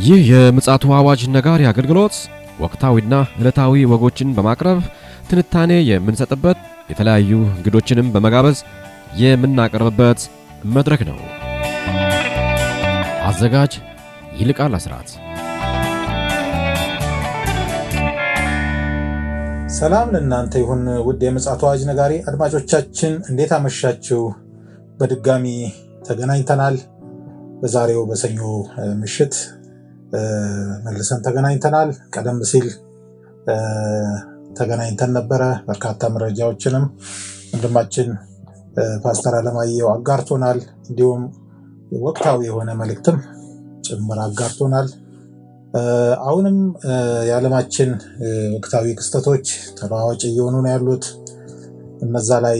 ይህ የምጽአቱ አዋጅ ነጋሪ አገልግሎት ወቅታዊና ዕለታዊ ወጎችን በማቅረብ ትንታኔ የምንሰጥበት የተለያዩ እንግዶችንም በመጋበዝ የምናቀርብበት መድረክ ነው። አዘጋጅ ይልቃል አስራት። ሰላም ለእናንተ ይሁን ውድ የምጽአቱ አዋጅ ነጋሪ አድማጮቻችን፣ እንዴት አመሻችሁ? በድጋሚ ተገናኝተናል። በዛሬው በሰኞ ምሽት መልሰን ተገናኝተናል። ቀደም ሲል ተገናኝተን ነበረ። በርካታ መረጃዎችንም ወንድማችን ፓስተር አለማየሁ አጋርቶናል። እንዲሁም ወቅታዊ የሆነ መልእክትም ጭምር አጋርቶናል። አሁንም የዓለማችን ወቅታዊ ክስተቶች ተለዋዋጭ እየሆኑ ነው ያሉት። እነዛ ላይ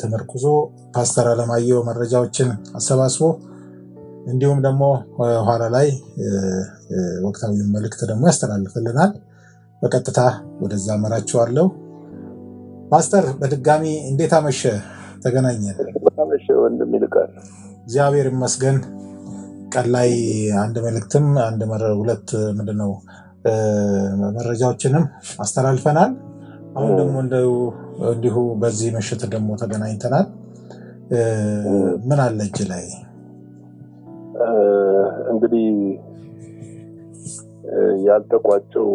ተመርኩዞ ፓስተር አለማየሁ መረጃዎችን አሰባስቦ እንዲሁም ደግሞ ኋላ ላይ ወቅታዊ መልእክት ደግሞ ያስተላልፍልናል። በቀጥታ ወደዛ መራችኋለሁ። ፓስተር በድጋሚ እንዴት አመሸ? ተገናኘን። አመሸ ወንድም ይልቃል። እግዚአብሔር ይመስገን። ቀን ላይ አንድ መልእክትም ሁለት መረጃዎችንም አስተላልፈናል። አሁን ደግሞ እንዲሁ በዚህ ምሽት ደግሞ ተገናኝተናል። ምን አለ እጅ ላይ? እንግዲህ ያልተቋጨው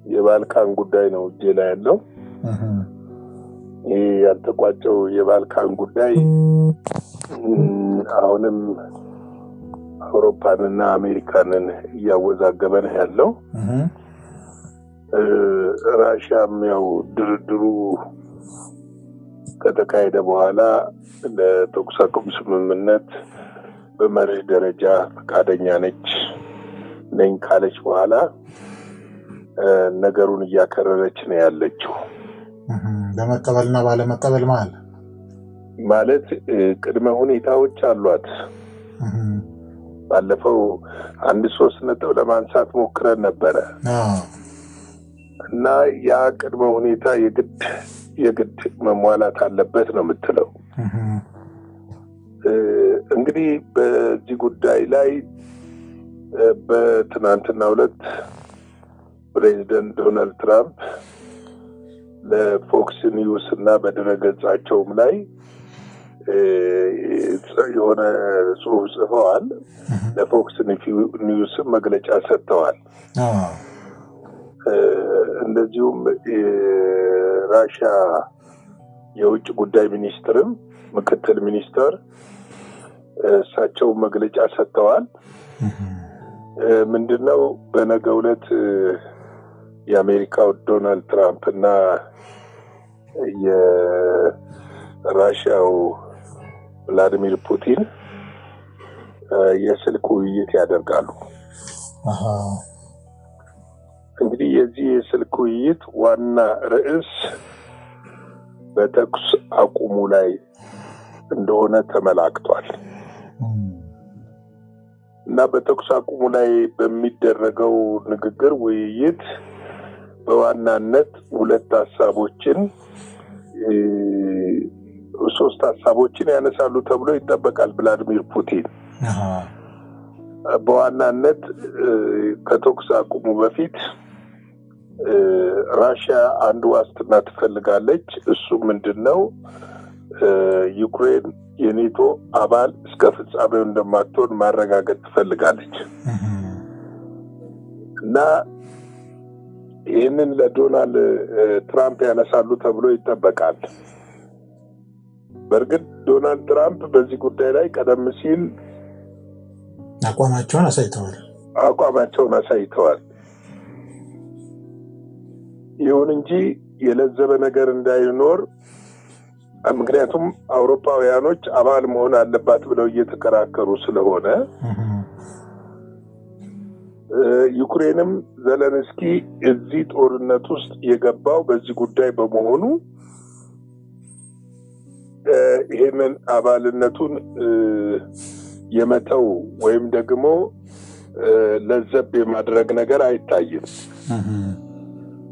የባልካን ጉዳይ ነው እጄ ላይ ያለው። ይህ ያልተቋጨው የባልካን ጉዳይ አሁንም አውሮፓንና አሜሪካንን እያወዛገበ ነው ያለው። ራሽያም ያው ድርድሩ ከተካሄደ በኋላ ለተኩስ አቁም ስምምነት በመርህ ደረጃ ፈቃደኛ ነኝ ካለች በኋላ ነገሩን እያከረረች ነው ያለችው። በመቀበልና ባለመቀበል ማለት ቅድመ ሁኔታዎች አሏት። ባለፈው 3 ነጥብ ለማንሳት ሞክረን ነበረ እና ያ ቅድመ ሁኔታ የግድ መሟላት አለበት ነው የምትለው። እንግዲህ በዚህ ጉዳይ ላይ በትናንትናው ዕለት ፕሬዚደንት ዶናልድ ትራምፕ ለፎክስ ኒውስ እና በድረገጻቸውም ላይ የሆነ ጽሑፍ ጽፈዋል። ለፎክስ ኒውስ መግለጫ ሰጥተዋል። እንደዚሁም የራሽያ የውጭ ጉዳይ ሚኒስትርም ምክትል ሚኒስተር እሳቸው መግለጫ ሰጥተዋል። ምንድነው በነገው ዕለት የአሜሪካው ዶናልድ ትራምፕ እና የራሽያው ቭላዲሚር ፑቲን የስልክ ውይይት ያደርጋሉ። እንግዲህ የዚህ የስልክ ውይይት ዋና ርዕስ በተኩስ አቁሙ ላይ እንደሆነ ተመላክቷል እና በተኩስ አቁሙ ላይ በሚደረገው ንግግር ውይይት በዋናነት 3 ሀሳቦችን ያነሳሉ ተብሎ ይጠበቃል። ቭላዲሚር ፑቲን በዋናነት ከተኩስ አቁሙ በፊት ራሽያ አንድ ዋስትና ትፈልጋለች። እሱ ምንድነው? ዩክሬን የኔቶ አባል እስከ ፍጻሜው እንደማትሆን ማረጋገጥ ትፈልጋለች እና ይህንን ለዶናልድ ትራምፕ ያነሳሉ ተብሎ ይጠበቃል። በእርግጥ ዶናልድ ትራምፕ በዚህ ጉዳይ ላይ ቀደም ሲል አቋማቸውን አሳይተዋል። ይሁን እንጂ የለዘበ ነገር እንዳይኖር፣ ምክንያቱም አውሮፓውያኖች አባል መሆን አለባት ብለው እየተከራከሩ ስለሆነ ዩክሬንም ዘለንስኪ እዚህ ጦርነት ውስጥ የገባው በዚህ ጉዳይ በመሆኑ ይሄንን አባልነቱን የመተው ወይም ደግሞ ለዘብ የማድረግ ነገር አይታይም።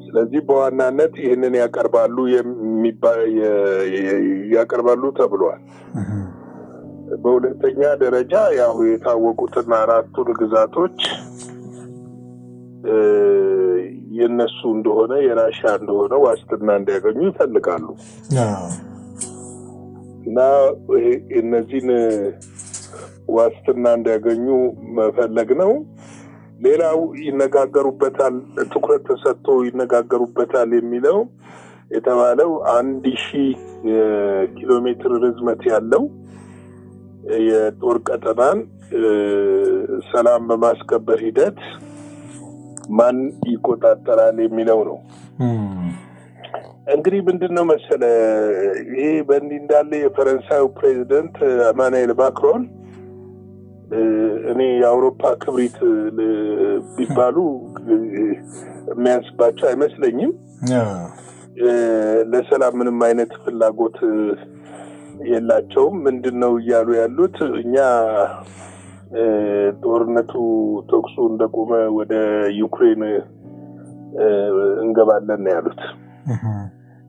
ስለዚህ በዋናነት ይህንን ያቀርባሉ ተብሏል። በሁለተኛ ደረጃ ያው የታወቁትና አራቱን ግዛቶች የነሱ እንደሆነ የራሻ እንደሆነ ዋስትና እንዲያገኙ ይፈልጋሉ እና እነዚህን ዋስትና እንዲያገኙ መፈለግ ነው። ሌላው ይነጋገሩበታል፣ ትኩረት ተሰጥቶ ይነጋገሩበታል የሚለው የተባለው 1000 ኪሎ ሜትር ርዝመት ያለው የጦር ቀጠናን ሰላም በማስከበር ሂደት ማን ይቆጣጠራል የሚለው ነው። እንግዲህ ምንድነው መሰለ ይሄ በእንዲህ እንዳለ የፈረንሳዩ ፕሬዚደንት ኢማኑኤል ማክሮን እኔ የአውሮፓ ክብሪት ቢባሉ የሚያንስባቸው አይመስለኝም። ለሰላም ምንም አይነት ፍላጎት የላቸውም። ምንድነው እያሉ ያሉት እኛ ጦርነቱ ተኩሱ እንደቆመ ወደ ዩክሬን እንገባለን ነው ያሉት።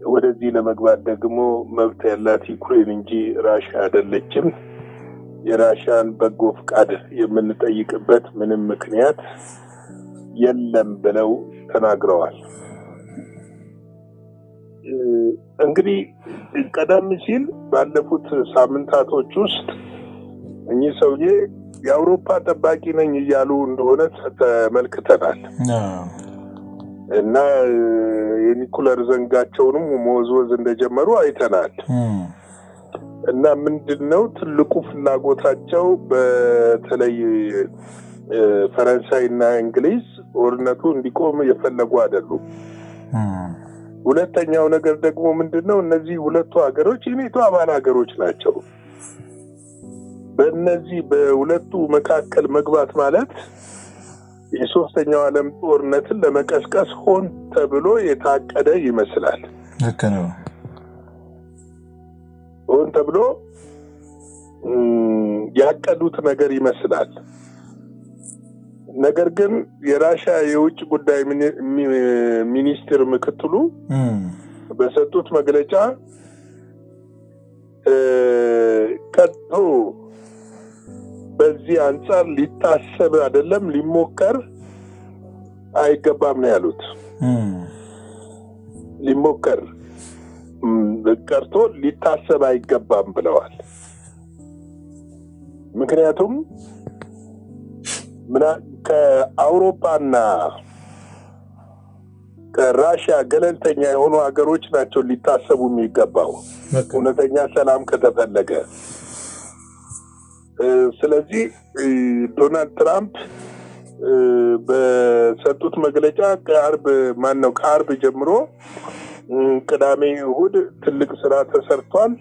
ወደዚህ ለመግባት ደግሞ መብት ያላት ዩክሬን እንጂ ራሽያ አይደለችም። የራሽያን በጎ ፍቃድ የምንጠይቅበት ምንም ምክንያት የለም ብለው ተናግረዋል። እንግዲህ ቀደም ሲል ባለፉት ሳምንታቶች ውስጥ እኚህ ሰውዬ የአውሮፓ ጠባቂ ነኝ እያሉ እንደሆነ ተመልክተናል እና የኒኩለር ዘንጋቸውንም መወዝወዝ እንደጀመሩ አይተናል። እና ምንድነው ትልቁ ፍላጎታቸው በተለይ ፈረንሳይና እንግሊዝ ጦርነቱ እንዲቆም የፈለጉ አይደሉም። ሁለተኛው ነገር ደግሞ ምንድነው እነዚህ ሁለቱ ሀገሮች የኔቶ አባል ሀገሮች ናቸው። በእነዚህ በሁለቱ መካከል መግባት ማለት የሶስተኛው ዓለም ጦርነትን ለመቀስቀስ ሆን ተብሎ የታቀደ ይመስላል። ልክ ነው። ሆን ተብሎ ያቀዱት ነገር ይመስላል። ነገር ግን የራሽያ የውጭ ጉዳይ ሚኒስትር ምክትሉ በሰጡት መግለጫ ከቶ በዚህ አንፃር ሊታሰብ አይደለም ሊሞከር አይገባም ነው ያሉት። ሊሞከር ቀርቶ ሊታሰብ አይገባም ብለዋል። ምክንያቱም ከአውሮፓና ከራሽያ ገለልተኛ የሆኑ ሀገሮች ናቸው ሊታሰቡ የሚገባው እውነተኛ ሰላም ከተፈለገ። ስለዚህ ዶናልድ ትራምፕ በሰጡት መግለጫ ከአርብ ጀምሮ ቅዳሜ እሁድ ትልቅ ስራ ተሰርቷል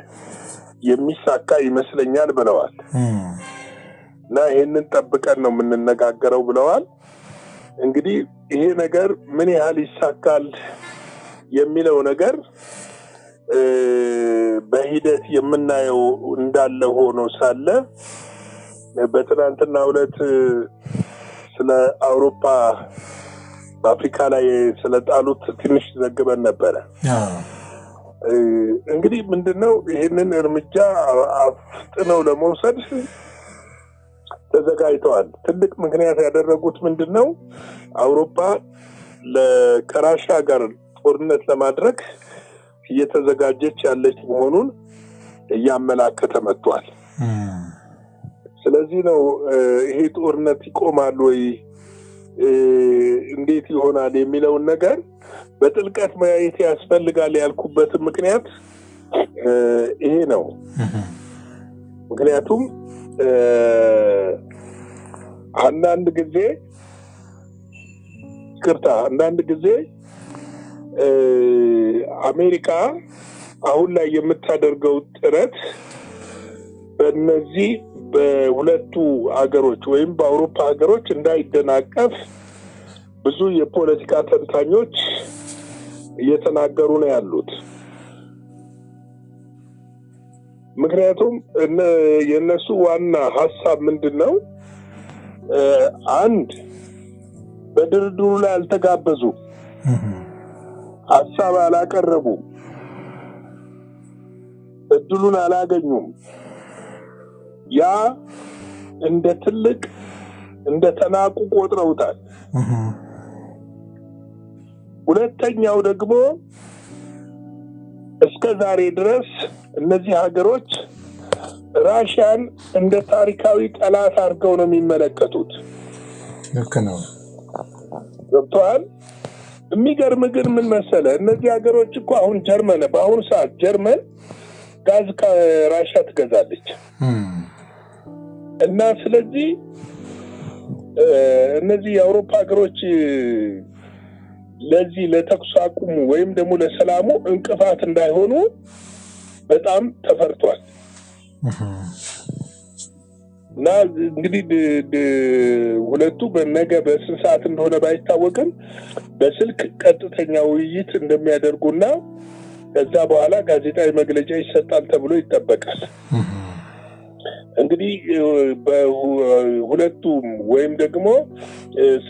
የሚሳካ ይመስለኛል ብለዋል። እና ይሄንን ጠብቀን ነው የምንነጋገረው ብለዋል። እንግዲህ ይሄ ነገር ምን ያህል ይሳካል የሚለው ነገር በሂደት የምናየው እንዳለ ሆኖ ሳለ በትናንትናው ዕለት ስለ አውሮፓ በአፍሪካ ላይ ስለጣሉት ትንሽ ዘግበን ነበረ። እንግዲህ ምንድነው ይሄንን እርምጃ አፍጥነው ለመውሰድ ተዘጋጅተዋል። ትልቅ ምክንያት ያደረጉት ምንድነው አውሮፓ ከራሽያ ጋር ጦርነት ለማድረግ እየተዘጋጀች ያለች መሆኑን እያመላከተ መጥቷል። ስለዚህ ነው ይሄ ጦርነት ይቆማል ወይ እንዴት ይሆናል የሚለውን ነገር በጥልቀት ማየት ያስፈልጋል ያልኩበት ምክንያት ይሄ ነው። ምክንያቱም አንዳንድ ጊዜ አሜሪካ አሁን ላይ የምታደርገው ጥረት በእነዚህ በሁለቱ ሀገሮች ወይም በአውሮፓ ሀገሮች እንዳይደናቀፍ ብዙ የፖለቲካ ተንታኞች እየተናገሩ ነው ያሉት። ምክንያቱም የነሱ ዋና ሐሳብ ምንድነው? አንድ በድርድሩ ላይ አልተጋበዙ፣ ሐሳብ አላቀረቡ፣ እድሉን አላገኙም። ያ እንደ ትልቅ እንደ ተናቁ ቆጥረውታል። ሁለተኛው ደግሞ እስከ ዛሬ ድረስ እነዚህ ሀገሮች ራሽያን እንደ ታሪካዊ ጠላት አድርገው ነው የሚመለከቱት። ልክ ነው። ገብቷል። የሚገርም ግን ምን መሰለህ፣ እነዚህ ሀገሮች እኮ አሁን ጀርመን በአሁኑ ሰዓት ጀርመን ጋዝ ከራሽያ ትገዛለች እና ስለዚህ እነዚህ የአውሮፓ ሀገሮች ለዚህ ለተኩስ አቁሙ ወይም ደግሞ ለሰላሙ እንቅፋት እንዳይሆኑ በጣም ተፈርቷል። እና እንግዲህ ሁለቱ በነገ በስንት ሰዓት እንደሆነ ባይታወቅም በስልክ ቀጥተኛ ውይይት እንደሚያደርጉና ከዛ በኋላ ጋዜጣዊ መግለጫ ይሰጣል ተብሎ ይጠበቃል። እንግዲህ በሁለቱም ወይም ደግሞ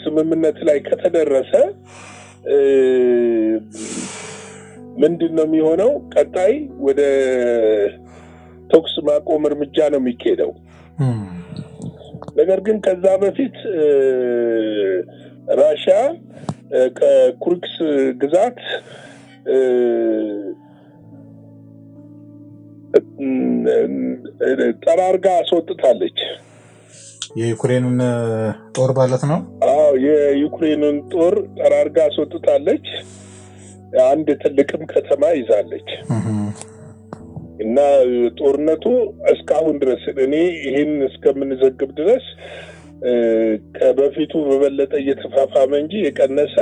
ስምምነት ላይ ከተደረሰ ምንድነው የሚሆነው? ቀጣይ ወደ ተኩስ ማቆም እርምጃ ነው የሚካሄደው። ነገር ግን ከዛ በፊት ራሽያ ከኩርክስ ግዛት ጠራርጋ አስወጥታለች። የዩክሬንን ጦር ማለት ነው። አዎ የዩክሬንን ጦር ጠራርጋ አስወጥታለች። አንድ ትልቅም ከተማ ይዛለች። እና ጦርነቱ እስካሁን ድረስ እኔ ይሄን እስከምንዘግብ ድረስ ከበፊቱ በበለጠ እየተፋፋመ እንጂ የቀነሰ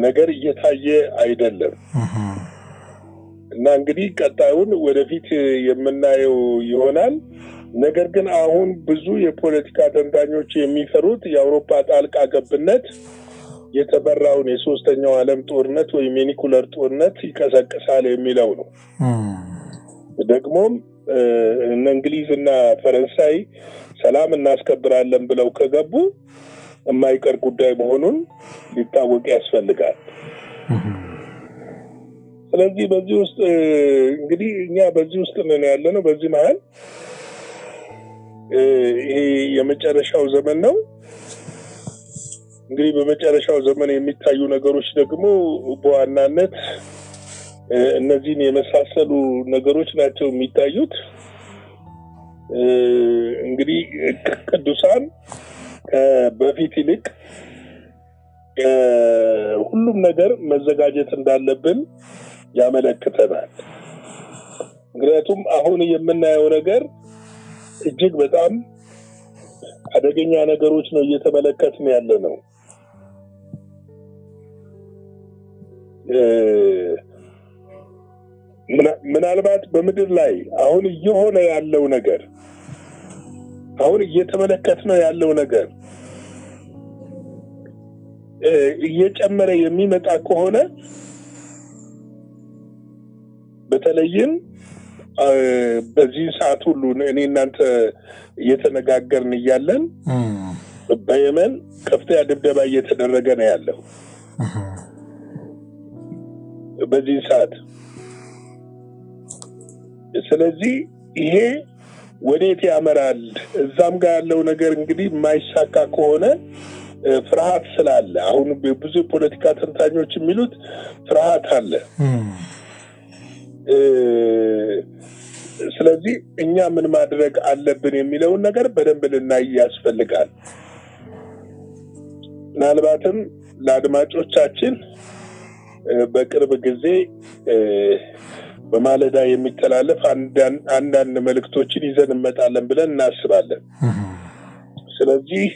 ነገር እየታየ አይደለም። እና እንግዲህ ቀጣዩን ወደፊት የምናየው ይሆናል። ነገር ግን አሁን ብዙ የፖለቲካ ተንታኞች የሚፈሩት የአውሮፓ ጣልቃ ገብነት የተበራውን የሶስተኛው ዓለም ጦርነት ወይም የኒኩለር ጦርነት ይቀሰቅሳል የሚለው ነው። ደግሞም እንግሊዝና ፈረንሳይ ሰላም እናስከብራለን ብለው ከገቡ የማይቀር ጉዳይ መሆኑን ሊታወቅ ያስፈልጋል። ስለዚህ በዚህ ውስጥ እንግዲህ እኛ በዚህ ውስጥ ነን ያለነው። በዚህ መሃል ይሄ የመጨረሻው ዘመን ነው። እንግዲህ በመጨረሻው ዘመን የሚታዩ ነገሮች ደግሞ በዋናነት እነዚህን የመሳሰሉ ነገሮች ናቸው የሚታዩት። እንግዲህ ቅዱሳን በፊት ይልቅ ሁሉም ነገር መዘጋጀት እንዳለብን ያመለክተናል። ምክንያቱም አሁን የምናየው ነገር እጅግ በጣም አደገኛ ነገሮች ነው እየተመለከትን ያለ ነው። ምናልባት በምድር ላይ አሁን እየሆነ ያለው ነገር አሁን እየተመለከትነው ያለው ነገር እየጨመረ የሚመጣ ከሆነ በተለይም በዚህ ሰዓት ሁሉ እኔ እናንተ እየተነጋገርን እያለን በየመን ከፍተኛ ድብደባ እየተደረገ ነው ያለው በዚህ ሰዓት። ስለዚህ ይሄ ወዴት ያመራል? እዛም ጋር ያለው ነገር እንግዲህ የማይሳካ ከሆነ ፍርሃት ስላለ አሁን ብዙ ፖለቲካ ተንታኞች የሚሉት ፍርሃት አለ። ስለዚህ እኛ ምን ማድረግ አለብን የሚለውን ነገር በደንብ ልናይ ያስፈልጋል። ምናልባትም ለአድማጮቻችን በቅርብ ጊዜ በማለዳ የሚተላለፍ አንዳንድ መልእክቶችን ይዘን እንመጣለን ብለን እናስባለን። ስለዚህ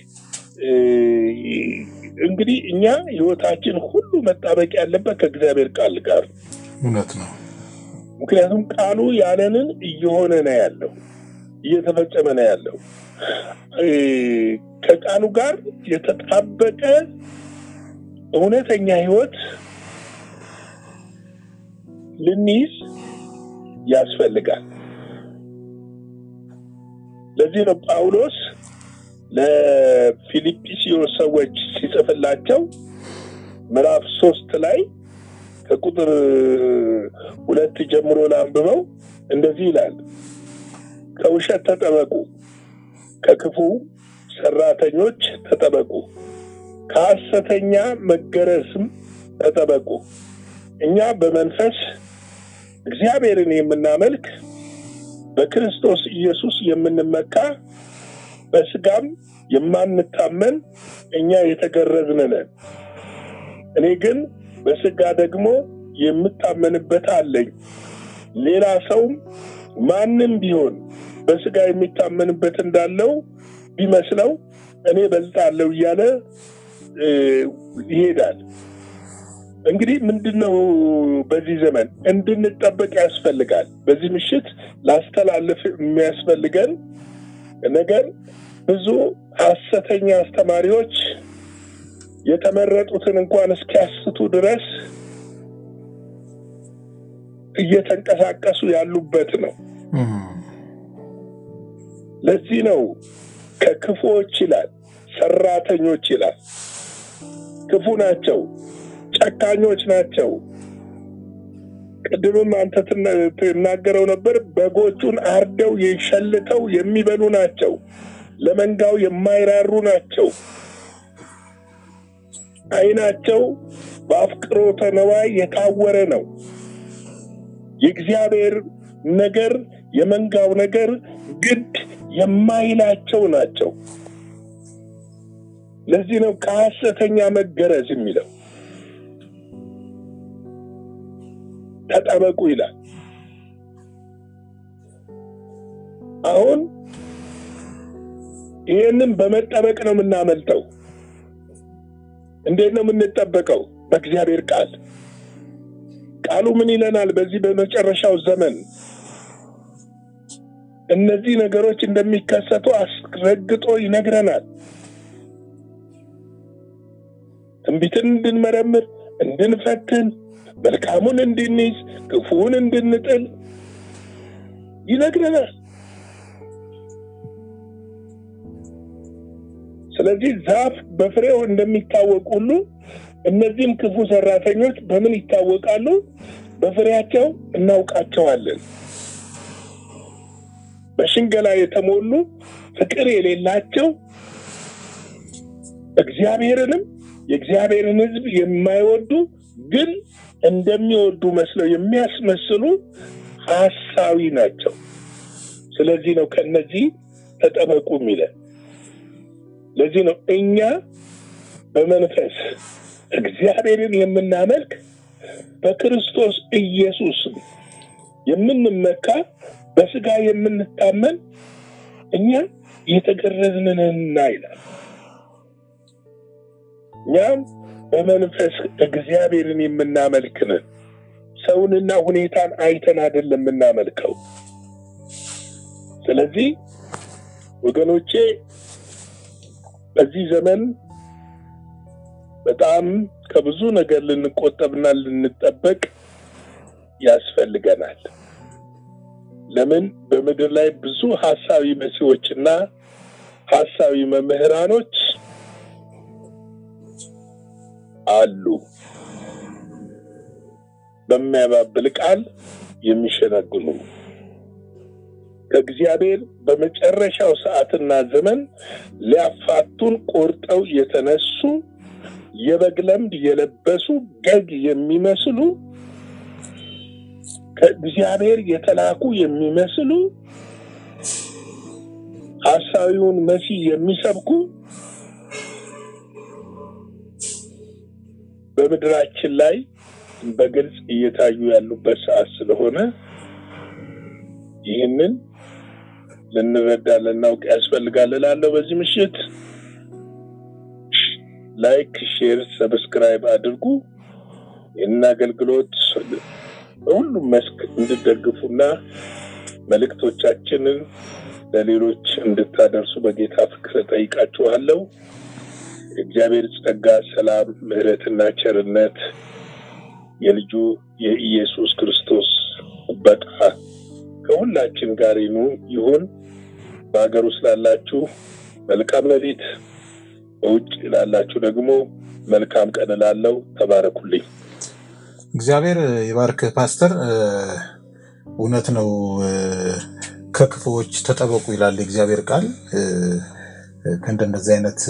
እንግዲህ እኛ ህይወታችን ሁሉ መጣበቅ ያለበት ከእግዚአብሔር ቃል ጋር እውነት ነው። ምክንያቱም ቃሉ ያለንን እየሆነ ነው ያለው፣ እየተፈጸመ ነው ያለው። ከቃሉ ጋር የተጣበቀ እውነተኛ ህይወት ልንይዝ ያስፈልጋል። ለዚህ ነው ጳውሎስ ለፊልጵስዩስ ሰዎች ሲጽፍላቸው ምዕራፍ 3 ላይ ከቁጥር 2 ጀምሮ ላንብበው። እንደዚህ ይላል፣ ከውሸት ተጠበቁ፣ ከክፉ ሰራተኞች ተጠበቁ፣ ከሐሰተኛ መገረዝም ተጠበቁ። እኛ በመንፈስ እግዚአብሔርን የምናመልክ በክርስቶስ ኢየሱስ የምንመካ በስጋም የማንታመን እኛ የተገረዝን ነን። እኔ ግን በስጋ ደግሞ የምታመንበት አለኝ። ሌላ ሰው ማንም ቢሆን በስጋ የሚታመንበት እንዳለው ቢመስለው እኔ በልጣለሁ እያለ ይሄዳል። እንግዲህ ምንድነው በዚህ ዘመን እንድንጠበቅ ያስፈልጋል። በዚህ ምሽት ላስተላልፍ የሚያስፈልገን ነገር ብዙ ሐሰተኛ አስተማሪዎች የተመረጡትን እንኳን እስኪያስቱ ድረስ እየተንቀሳቀሱ ያሉበት ነው። ለዚህ ነው ከክፉዎች ይላል ሰራተኞች ይላል። ክፉ ናቸው፣ ጨካኞች ናቸው። ቅድምም አንተ ትናገረው ነበር። በጎቹን አርደው የሸልተው የሚበሉ ናቸው። ለመንጋው የማይራሩ ናቸው። አይናቸው በአፍቅሮተ ነዋይ የታወረ ነው። የእግዚአብሔር ነገር የመንጋው ነገር ግድ የማይላቸው ናቸው። ለዚህ ነው ከሐሰተኛ መገረዝ የሚለው። ተጠበቁ ይላል። አሁን ይሄንን በመጠበቅ ነው የምናመልጠው። እንዴት ነው የምንጠበቀው? በእግዚአብሔር ቃል። ቃሉ ምን ይለናል? በዚህ በመጨረሻው ዘመን እነዚህ ነገሮች እንደሚከሰቱ አስረግጦ ይነግረናል። ትንቢትን እንድንመረምር፣ እንድንፈትን፣ መልካሙን እንድንይዝ፣ ክፉውን እንድንጥል ይነግረናል። ስለዚህ ዛፍ በፍሬው እንደሚታወቅ ሁሉ እነዚህም ክፉ ሰራተኞች በምን ይታወቃሉ? በፍሬያቸው እናውቃቸዋለን። በሽንገላ የተሞሉ ፍቅር የሌላቸው እግዚአብሔርንም የእግዚአብሔርን ሕዝብ የማይወዱ ግን እንደሚወዱ መስለው የሚያስመስሉ ሐሳዊ ናቸው። ስለዚህ ነው ከነዚህ ተጠበቁ የሚለን። ለዚህ ነው እኛ በመንፈስ እግዚአብሔርን የምናመልክ በክርስቶስ ኢየሱስ የምንመካ በስጋ የምንታመን እኛ የተገረዝንንና ይላል። እኛም በመንፈስ እግዚአብሔርን የምናመልክ ነን። ሰውንና ሁኔታን አይተን አይደለም የምናመልከው። ስለዚህ ወገኖቼ በዚህ ዘመን በጣም ከብዙ ነገር ልንቆጠብና ልንጠበቅ ያስፈልገናል። ለምን? በምድር ላይ ብዙ ሐሳዊ መሲዎችና ሐሳዊ መምህራኖች አሉ። በሚያባብል ቃል የሚሸነግሉ ከእግዚአብሔር በመጨረሻው ሰዓትና ዘመን ሊያፋቱን ቆርጠው የተነሱ የበግ ለምድ የለበሱ ገግ የሚመስሉ ከእግዚአብሔር የተላኩ የሚመስሉ ሐሳዊውን መሲህ የሚሰብኩ በምድራችን ላይ በግልጽ እየታዩ ያሉበት ሰዓት ስለሆነ ይህንን ልንረዳ ልናውቅ ያስፈልጋል እላለሁ። በዚህ ምሽት ላይክ፣ ሼር፣ ሰብስክራይብ አድርጉ። ይህንን አገልግሎት በሁሉም መስክ እንድትደግፉና መልእክቶቻችንን ለሌሎች እንድታደርሱ በጌታ ፍቅር ጠይቃችኋለሁ። የእግዚአብሔር ጸጋ፣ ሰላም፣ ምሕረትና ቸርነት የልጁ የኢየሱስ ክርስቶስ ጥበቃ ከሁላችን ጋር ይሁን። በአገር ውስጥ ላላችሁ መልካም ሌሊት፣ በውጭ ላላችሁ ደግሞ መልካም ቀን እላለሁ። ተባረኩልኝ። እግዚአብሔር ይባርክ ፓስተር። እውነት ነው። ከክፉዎች ተጠበቁ ይላል እግዚአብሔር ቃል። ከእንደዚህ አይነት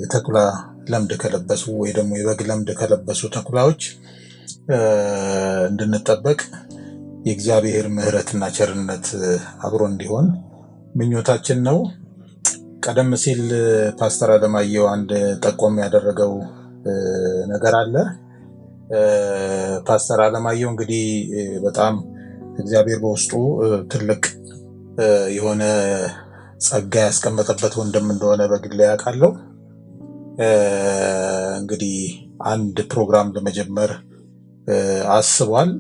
የተኩላ ለምድ ከለበሱ ወይ ደግሞ የበግ ለምድ ከለበሱ ተኩላዎች እንድንጠበቅ የእግዚአብሔር ምሕረትና ቸርነት አብሮ እንዲሆን ምኞታችን ነው። ቀደም ሲል ፓስተር አለማየሁ አንድ ጠቆም ያደረገው ነገር አለ። ፓስተር አለማየሁ እንግዲህ በጣም እግዚአብሔር በውስጡ ትልቅ የሆነ ጸጋ ያስቀመጠበት ወንድም እንደሆነ በግሌ ያውቃለሁ። እንግዲህ አንድ ፕሮግራም ለመጀመር አስቧል።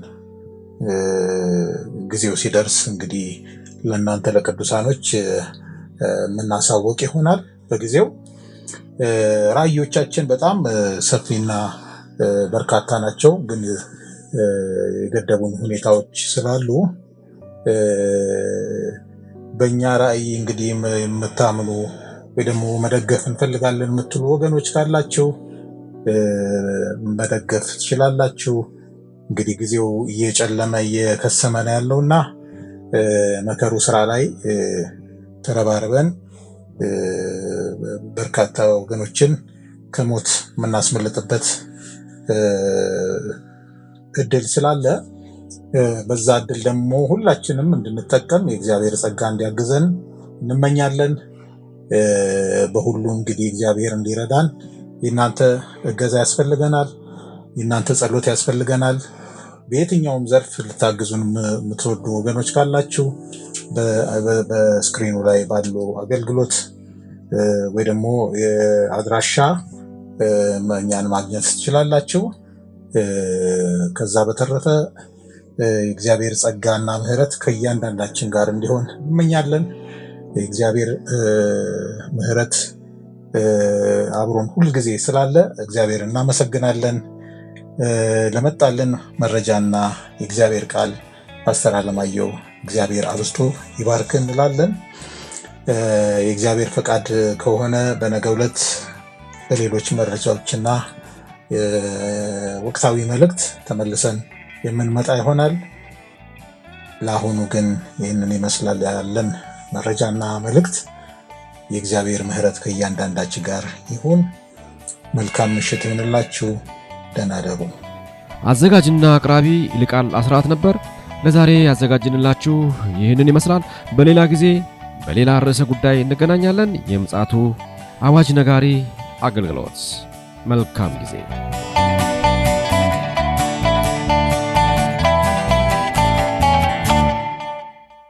ጊዜው ሲደርስ እንግዲህ ለእናንተ ለቅዱሳኖች የምናሳውቅ ይሆናል። በጊዜው ራእዮቻችን በጣም ሰፊና በርካታ ናቸው። ግን የገደቡን ሁኔታዎች ስላሉ በእኛ ራእይ እንግዲህ የምታምኑ ወይ ደግሞ መደገፍ እንፈልጋለን የምትሉ ወገኖች ካላችሁ መደገፍ ትችላላችሁ። እንግዲህ ጊዜው እየጨለመ እየከሰመ ነው ያለውና መከሩ ስራ ላይ ተረባርበን በርካታ ወገኖችን ከሞት የምናስመልጥበት እድል ስላለ በዛ እድል ደግሞ ሁላችንም እንድንጠቀም የእግዚአብሔር ጸጋ እንዲያግዘን እንመኛለን። በሁሉ እንግዲህ እግዚአብሔር እንዲረዳን የእናንተ እገዛ ያስፈልገናል። የእናንተ ጸሎት ያስፈልገናል። በየትኛውም ዘርፍ ልታግዙን የምትወዱ ወገኖች ካላችሁ በስክሪኑ ላይ ባለው አገልግሎት ወይ ደግሞ የአድራሻ እኛን ማግኘት ትችላላችሁ። ከዛ በተረፈ የእግዚአብሔር ጸጋና ምሕረት ከእያንዳንዳችን ጋር እንዲሆን እንመኛለን። የእግዚአብሔር ምሕረት አብሮን ሁልጊዜ ስላለ እግዚአብሔር እናመሰግናለን። ለመጣልን መረጃና የእግዚአብሔር ቃል ፓስተር አለማየሁ እግዚአብሔር አብዝቶ ይባርክ እንላለን። የእግዚአብሔር ፈቃድ ከሆነ በነገው ዕለት በሌሎች መረጃዎችና ወቅታዊ መልእክት ተመልሰን የምንመጣ ይሆናል። ለአሁኑ ግን ይህንን ይመስላል ያለን መረጃና መልእክት። የእግዚአብሔር ምሕረት ከእያንዳንዳችን ጋር ይሁን። መልካም ምሽት ይሁንላችሁ። ደህና ደሩ። አዘጋጅና አቅራቢ ይልቃል አስራት ነበር። ለዛሬ ያዘጋጅንላችሁ ይህንን ይመስላል። በሌላ ጊዜ በሌላ ርዕሰ ጉዳይ እንገናኛለን። የምፅዓቱ አዋጅ ነጋሪ አገልግሎት። መልካም ጊዜ